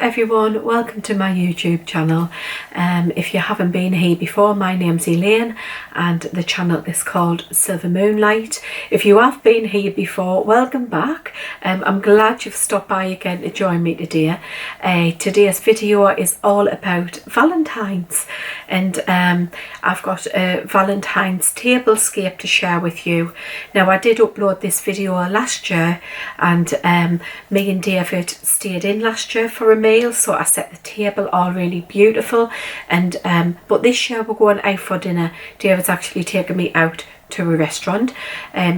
everyone, welcome to my YouTube channel. If you haven't been here before, my name's Elaine and the channel is called Silver Moonlight. If you have been here before, welcome back. I'm glad you've stopped by again to join me today. Today's video is all about Valentines, and I've got a Valentine's tablescape to share with you. Now, I did upload this video last year, and me and David stayed in last year for a meal, so I set the table all really beautiful. And but this year we're going out for dinner. David's actually taken me out to a restaurant,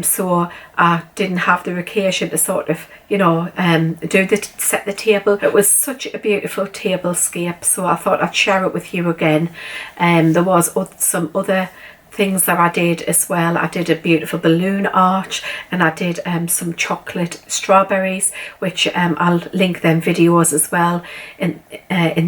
so I didn't have the occasion to sort of, you know, set the table. It was such a beautiful tablescape, so I thought I'd share it with you again. There was some other things that I did as well. I did a beautiful balloon arch, and I did some chocolate strawberries, which I'll link them videos as well in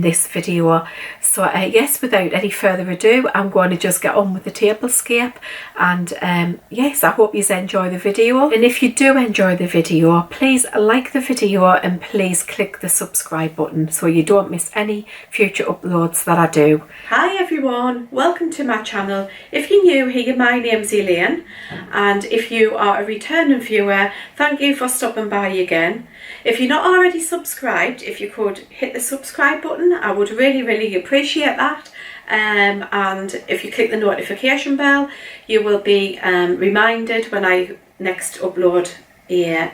this video. So yes, without any further ado, I'm going to just get on with the tablescape, and yes, I hope you enjoy the video. And if you do enjoy the video, please like the video and please click the subscribe button so you don't miss any future uploads that I do. Hi everyone, welcome to my channel. If you're new here, my name's Elaine, and if you are a returning viewer, thank you for stopping by again. If you're not already subscribed, if you could hit the subscribe button, I would really appreciate that. And if you click the notification bell, you will be reminded when I next upload a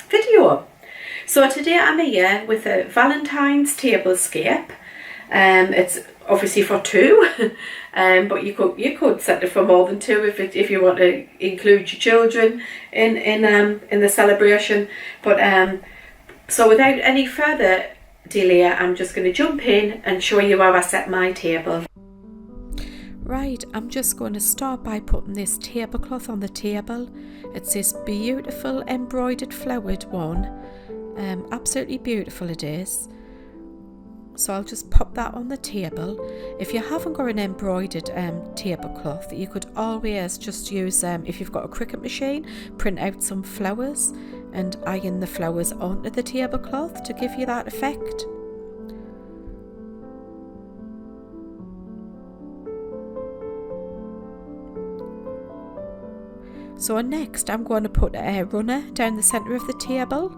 video. So today I'm here with a Valentine's tablescape. It's obviously for two, but you could set it for more than two if you want to include your children in the celebration. But so without any further delay, I'm just going to jump in and show you how I set my table. Right, I'm just going to start by putting this tablecloth on the table. It's this beautiful embroidered flowered one. Absolutely beautiful it is. So I'll just pop that on the table. If you haven't got an embroidered tablecloth, you could always just use, if you've got a Cricut machine, print out some flowers and iron the flowers onto the tablecloth to give you that effect. So next I'm going to put a runner down the centre of the table.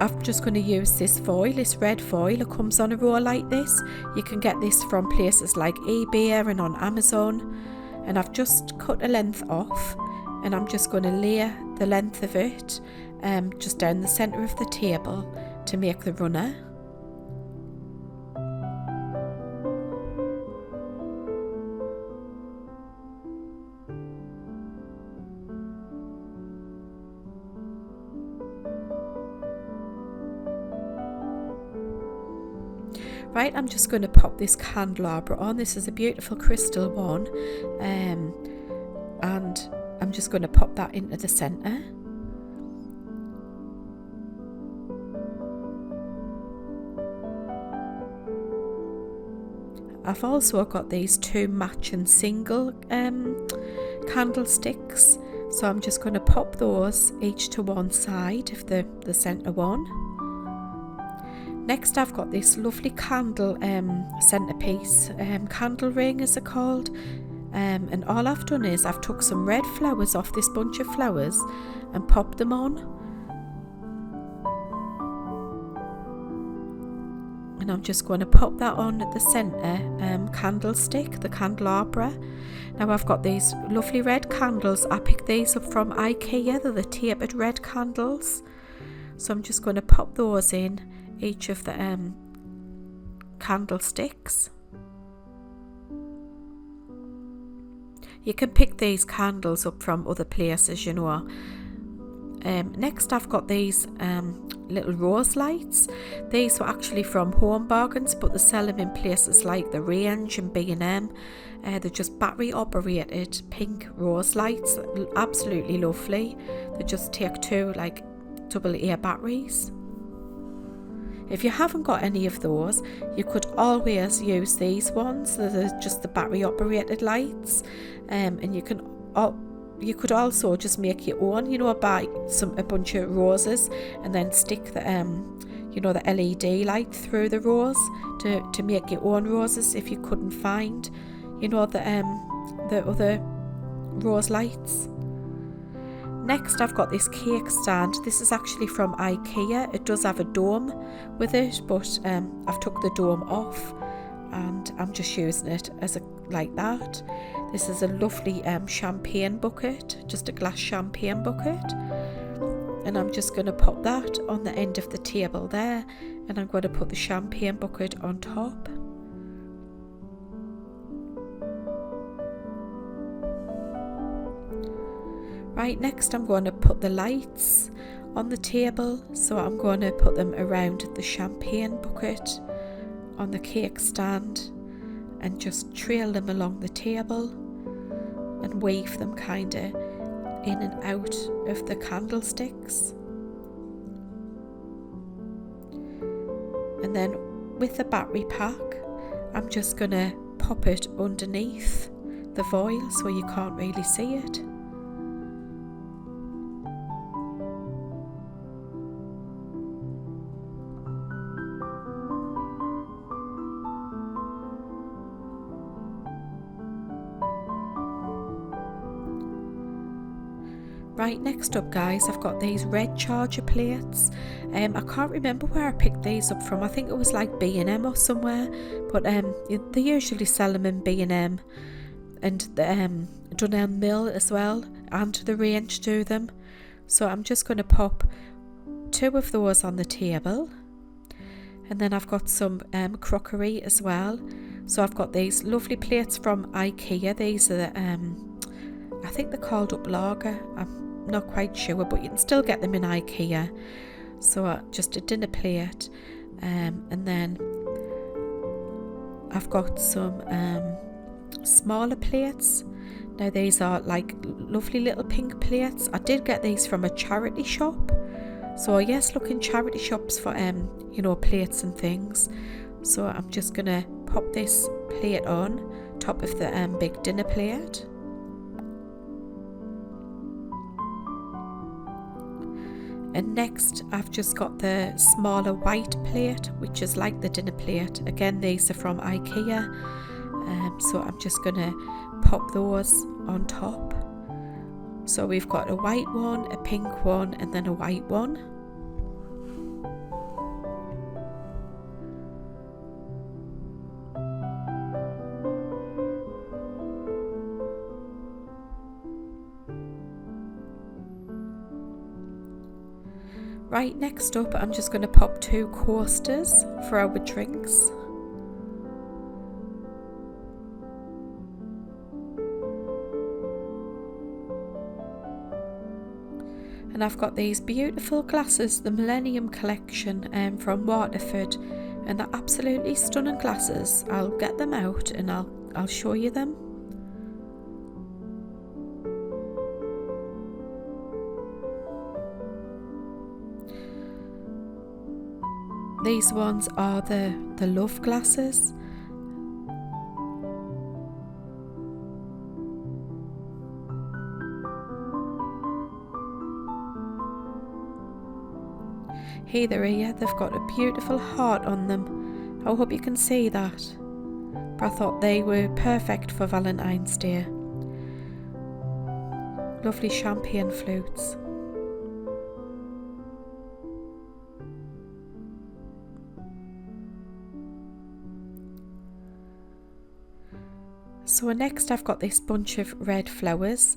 I'm just going to use this foil, this red foil. It comes on a roll like this. You can get this from places like eBay and on Amazon. And I've just cut a length off, and I'm just going to layer the length of it just down the centre of the table to make the runner. Right, I'm just going to pop this candelabra on. This is a beautiful crystal one, and I'm just going to pop that into the centre. I've also got these two matching single candlesticks, so I'm just going to pop those each to one side of the centre one. Next, I've got this lovely candle centerpiece, candle ring is it called, and all I've done is I've took some red flowers off this bunch of flowers and popped them on, and I'm just going to pop that on at the centre candlestick, the candelabra. Now I've got these lovely red candles. I picked these up from IKEA. They're the tapered red candles, so I'm just going to pop those in each of the candlesticks. You can pick these candles up from other places, you know. Next I've got these little rose lights. These were actually from Home Bargains, but they sell them in places like The Range and B&M. They're just battery operated pink rose lights, absolutely lovely. They just take two like AA batteries. If you haven't got any of those, you could always use these ones. They're just the battery operated lights, and you could also just make your own, you know, by a bunch of roses and then stick the the LED light through the rose to make your own roses if you couldn't find the other rose lights. Next, I've got this cake stand. This is actually from IKEA. It does have a dome with it, but I've took the dome off and I'm just using it as like that. This is a lovely champagne bucket, just a glass champagne bucket. And I'm just going to pop that on the end of the table there, and I'm going to put the champagne bucket on top. Right, next I'm going to put the lights on the table, so I'm going to put them around the champagne bucket on the cake stand and just trail them along the table and weave them kind of in and out of the candlesticks. And then with the battery pack, I'm just going to pop it underneath the foil so you can't really see it. Right, next up guys, I've got these red charger plates. I can't remember where I picked these up from. I think it was like B&M or somewhere, but they usually sell them in B&M and Dunelm Mill as well, and the Range do them. So I'm just going to pop 2 of those on the table, and then I've got some crockery as well. So I've got these lovely plates from IKEA. These are the I think they're called Upplager. I'm not quite sure, but you can still get them in IKEA. So just a dinner plate, and then I've got some smaller plates. Now these are like lovely little pink plates. I did get these from a charity shop. So yes, look in charity shops for plates and things. So I'm just gonna pop this plate on top of the big dinner plate. And next I've just got the smaller white plate, which is like the dinner plate. Again, these are from IKEA, so I'm just going to pop those on top. So we've got a white one, a pink one, and then a white one. Right, next up I'm just going to pop 2 coasters for our drinks. And I've got these beautiful glasses, the Millennium Collection from Waterford, and they're absolutely stunning glasses. I'll get them out and I'll show you them. These ones are the Love glasses. Here they're here, they've got a beautiful heart on them. I hope you can see that. But I thought they were perfect for Valentine's Day. Lovely champagne flutes. So next I've got this bunch of red flowers.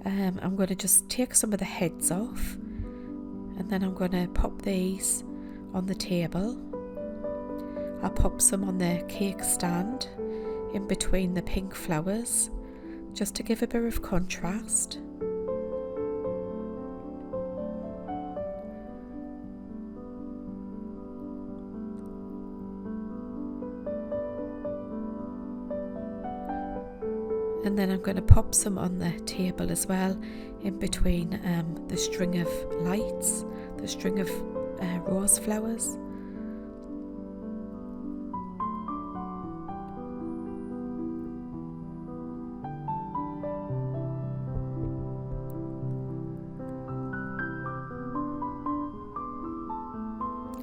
I'm going to just take some of the heads off, and then I'm going to pop these on the table. I'll pop some on the cake stand in between the pink flowers, just to give a bit of contrast. And then I'm going to pop some on the table as well, in between the string of lights, the string of rose flowers.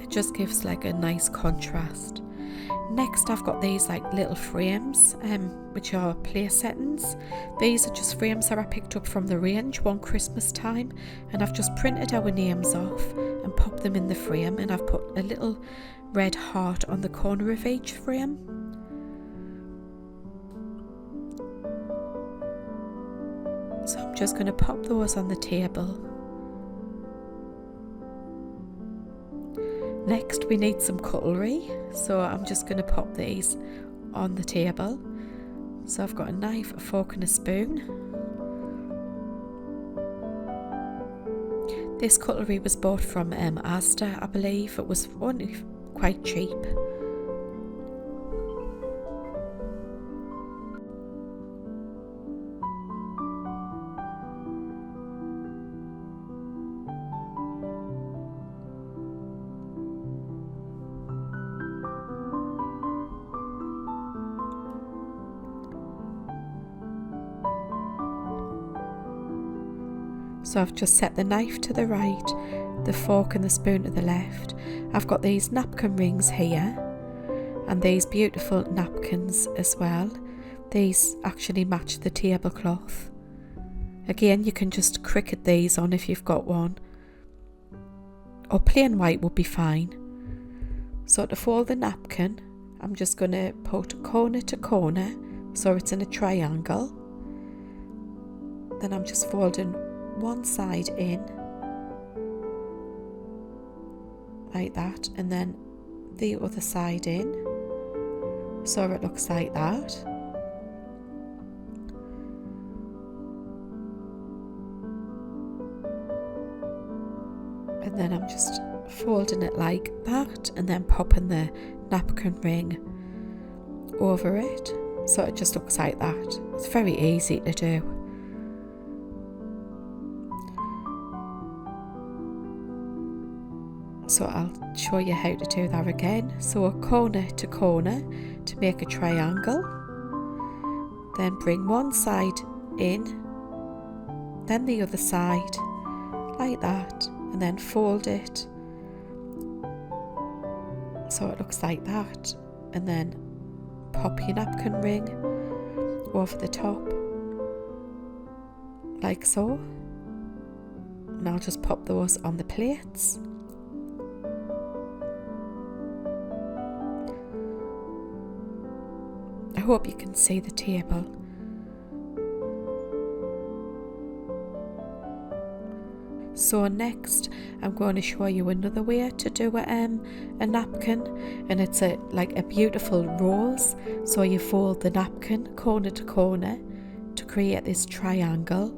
It just gives like a nice contrast. Next I've got these like little frames which are place settings. These are just frames that I picked up from the range one Christmas time, and I've just printed our names off and popped them in the frame, and I've put a little red heart on the corner of each frame. So I'm just going to pop those on the table. Next we need some cutlery, so I'm just going to pop these on the table. So I've got a knife, a fork and a spoon. This cutlery was bought from Asda, I believe. It was only quite cheap. So I've just set the knife to the right, the fork and the spoon to the left. I've got these napkin rings here, and these beautiful napkins as well. These actually match the tablecloth. Again, you can just cricket these on if you've got one, or plain white would be fine. So to fold the napkin, I'm just going to put corner to corner so it's in a triangle. Then I'm just folding one side in like that, and then the other side in so it looks like that. And then I'm just folding it like that, and then popping the napkin ring over it so it just looks like that. It's very easy to do. So I'll show you how to do that again. So a corner to corner to make a triangle. Then bring one side in, then the other side, like that, and then fold it so it looks like that. And then pop your napkin ring over the top, like so. And I'll just pop those on the plates. I hope you can see the table. So next I'm going to show you another way to do a napkin, and it's like a beautiful rose. So you fold the napkin corner to corner to create this triangle,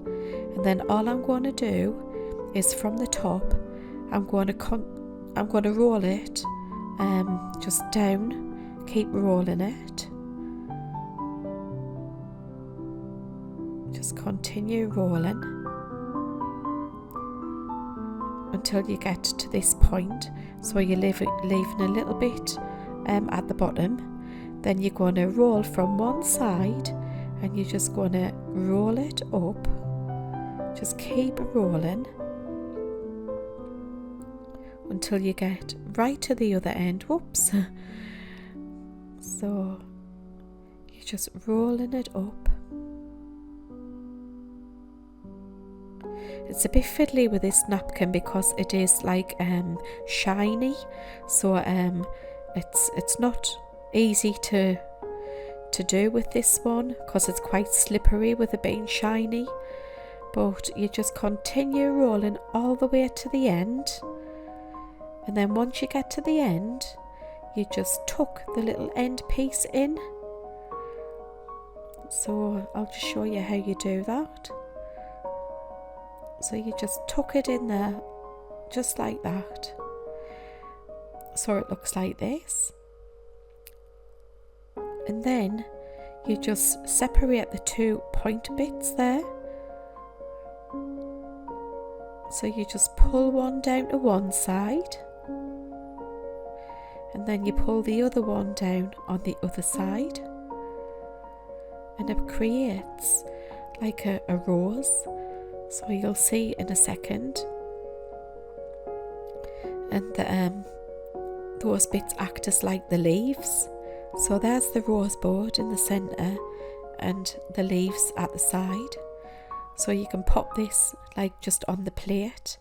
and then all I'm going to do is from the top I'm going to roll it just down, keep rolling it. Just continue rolling until you get to this point. So you're leaving a little bit at the bottom. Then you're going to roll from one side, and you're just going to roll it up. Just keep rolling until you get right to the other end. Whoops. So you're just rolling it up. It's a bit fiddly with this napkin because it is like shiny, so it's not easy to do with this one because it's quite slippery with it being shiny. But you just continue rolling all the way to the end, and then once you get to the end, you just tuck the little end piece in. So I'll just show you how you do that. So you just tuck it in there, just like that. So it looks like this. And then you just separate the two point bits there. So you just pull one down to one side, and then you pull the other one down on the other side, and it creates like a rose. So you'll see in a second. And those bits act as like the leaves. So there's the rose board in the centre and the leaves at the side. So you can pop this like just on the plate.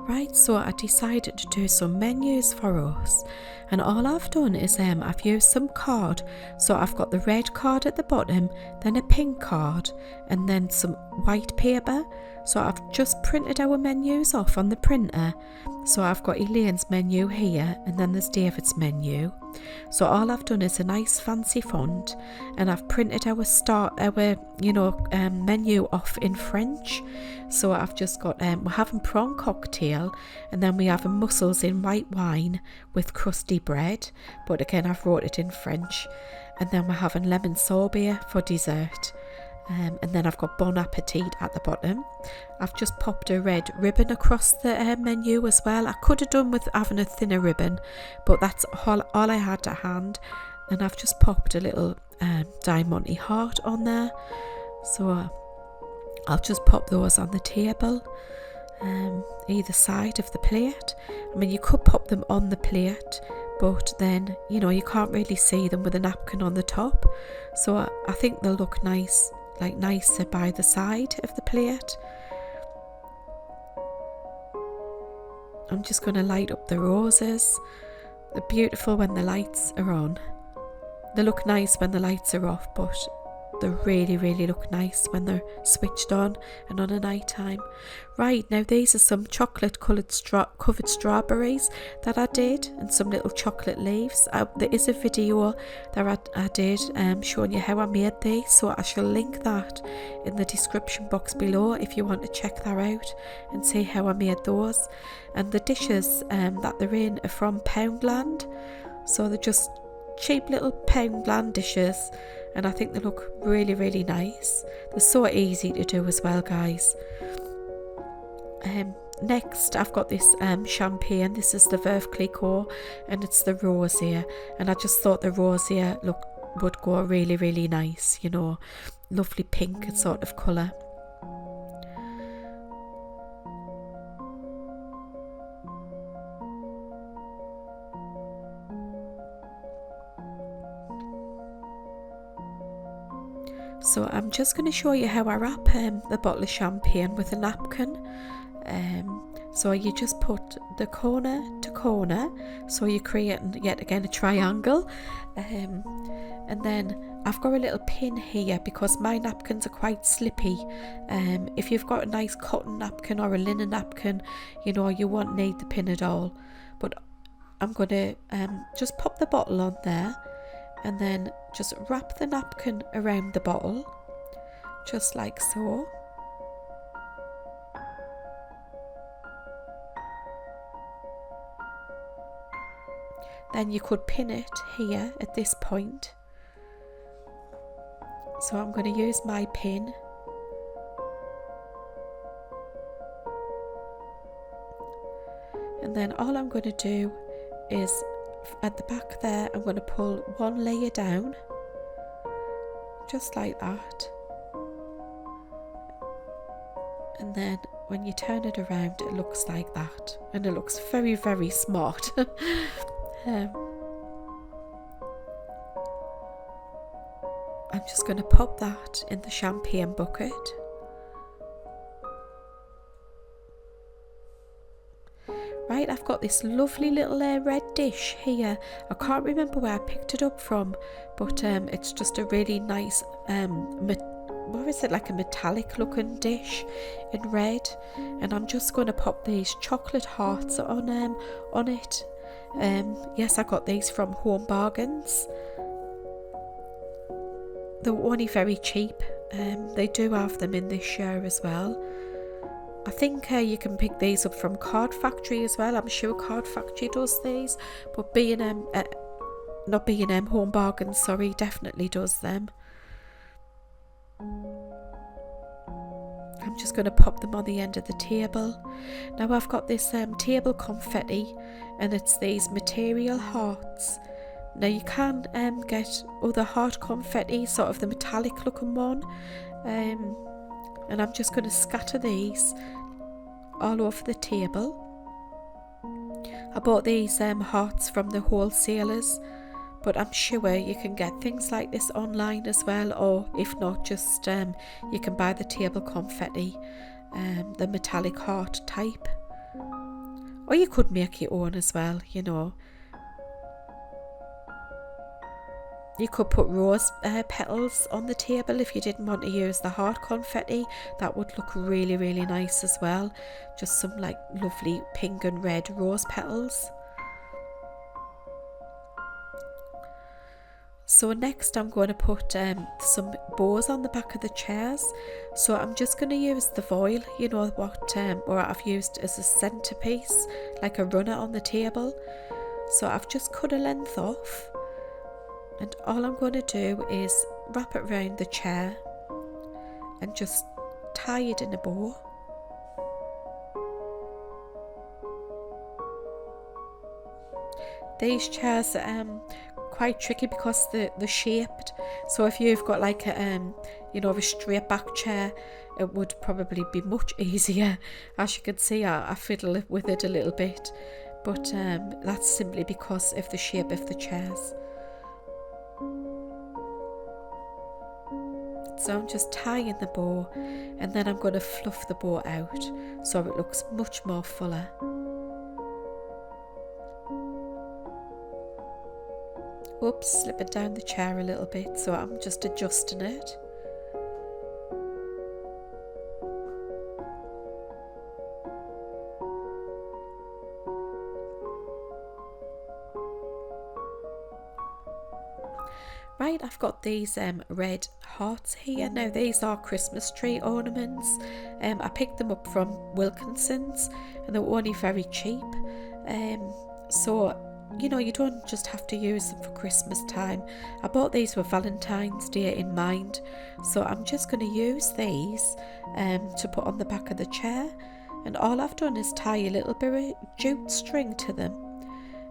Right, so I decided to do some menus for us, and all I've done is I've used some card. So I've got the red card at the bottom, then a pink card, and then some white paper. So I've just printed our menus off on the printer. So I've got Elaine's menu here, and then there's David's menu. So all I've done is a nice fancy font, and I've printed our menu off in French. So I've just got we're having prawn cocktail, and then we have a mussels in white wine with crusty bread, but again I've wrote it in French, and then we're having lemon sorbet for dessert. And then I've got bon appetit at the bottom. I've just popped a red ribbon across the menu as well. I could have done with having a thinner ribbon, but that's all I had to hand. And I've just popped a little Diamante heart on there. So I'll just pop those on the table, either side of the plate. I mean, you could pop them on the plate, but then, you can't really see them with a napkin on the top. So I think they'll look nice, like nicer by the side of the plate. I'm just going to light up the roses. They're beautiful when the lights are on. They look nice when the lights are off, but they really, really look nice when they're switched on and on a night time. Right, now these are some chocolate covered strawberries that I did, and some little chocolate leaves. There is a video that I did showing you how I made these, so I shall link that in the description box below if you want to check that out and see how I made those. And the dishes that they're in are from Poundland, so they're just cheap little Poundland dishes, and I think they look really, really nice. They're so easy to do as well, guys. Next I've got this champagne. This is the Veuve Clicquot, and it's the rosier, and I just thought the rosier would go really, really nice, lovely pink sort of colour. So I'm just going to show you how I wrap the bottle of champagne with a napkin. So you just put the corner to corner, so you're creating yet again a triangle. And then I've got a little pin here because my napkins are quite slippy. If you've got a nice cotton napkin or a linen napkin, you won't need the pin at all. But I'm going to just pop the bottle on there, and then just wrap the napkin around the bottle, just like so. Then you could pin it here at this point. So I'm going to use my pin. And then all I'm going to do is at the back there, I'm going to pull one layer down, just like that, and then when you turn it around it looks like that, and it looks very, very smart. I'm just going to pop that in the champagne bucket. Right, I've got this lovely little red dish here. I can't remember where I picked it up from, but it's just a really nice, what is it, like a metallic looking dish in red. And I'm just going to pop these chocolate hearts on it. Yes, I got these from Home Bargains. They're only very cheap. They do have them in this year as well. I think you can pick these up from Card Factory as well. I'm sure Card Factory does these, but not B&M, Home Bargains, sorry, definitely does them. I'm just going to pop them on the end of the table. Now I've got this table confetti, and it's these material hearts. Now you can get other heart confetti, sort of the metallic looking one. And I'm just going to scatter these all over the table. I bought these hearts from the wholesalers, but I'm sure you can get things like this online as well, or if not, just you can buy the table confetti, the metallic heart type, or you could make your own as well, you know. You could put rose petals on the table if you didn't want to use the heart confetti. That would look really, really nice as well. Just some like lovely pink and red rose petals. So next I'm going to put some bows on the back of the chairs. So I'm just going to use the voile, you know, what I've used as a centerpiece, like a runner on the table. So I've just cut a length off. And all I'm going to do is wrap it around the chair and just tie it in a bow. These chairs are quite tricky because they're shaped. So if you've got like a you know, a straight back chair, it would probably be much easier. As you can see, I fiddle with it a little bit, but that's simply because of the shape of the chairs. So I'm just tying the bow, and then I'm going to fluff the bow out so it looks much more fuller. Oops, slipping down the chair a little bit, so I'm just adjusting it. Right, I've got these red hearts here. Now these are Christmas tree ornaments. I picked them up from Wilkinson's and they were only very cheap. So, you know, you don't just have to use them for Christmas time. I bought these for Valentine's Day in mind. So I'm just going to use these to put on the back of the chair. And all I've done is tie a little bit of jute string to them.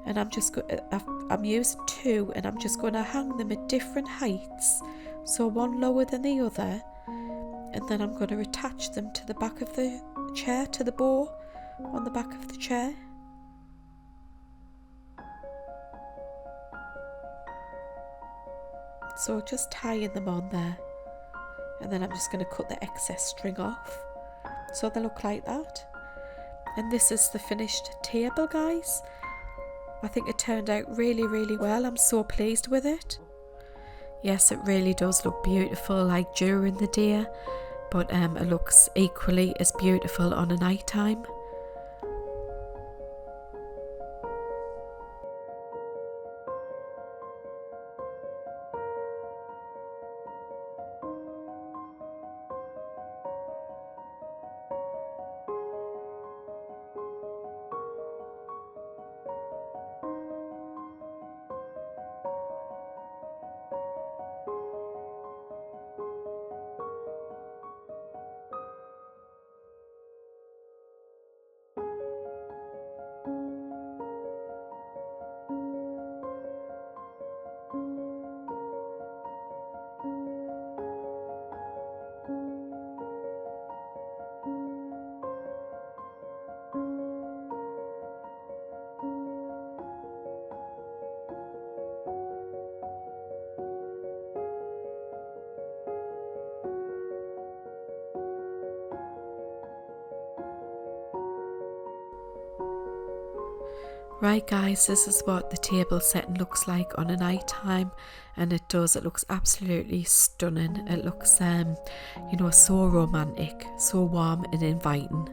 And I'm using two, and I'm just going to hang them at different heights, so one lower than the other, and then I'm going to attach them to the back of the chair, to the bow on the back of the chair. So just tying them on there, and then I'm just going to cut the excess string off so they look like that. And this is the finished table, guys. I think it turned out really, really well. I'm so pleased with it. Yes, it really does look beautiful like during the day, but it looks equally as beautiful on a night time. Right guys, this is what the table setting looks like on a night time, and it looks absolutely stunning. It looks you know, so romantic, so warm and inviting.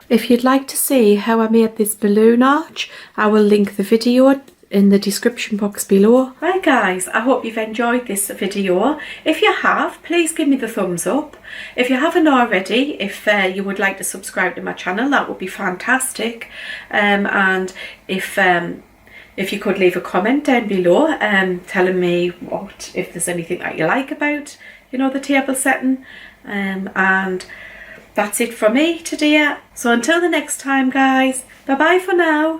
If you'd like to see how I made this balloon arch, I will link the video in the description box below. Right guys, I hope you've enjoyed this video. If you have, please give me the thumbs up. If you haven't already, if you would like to subscribe to my channel, that would be fantastic. And if you could leave a comment down below telling me if there's anything that you like about, you know, the table setting. And that's it from me today. So until the next time guys, bye bye for now.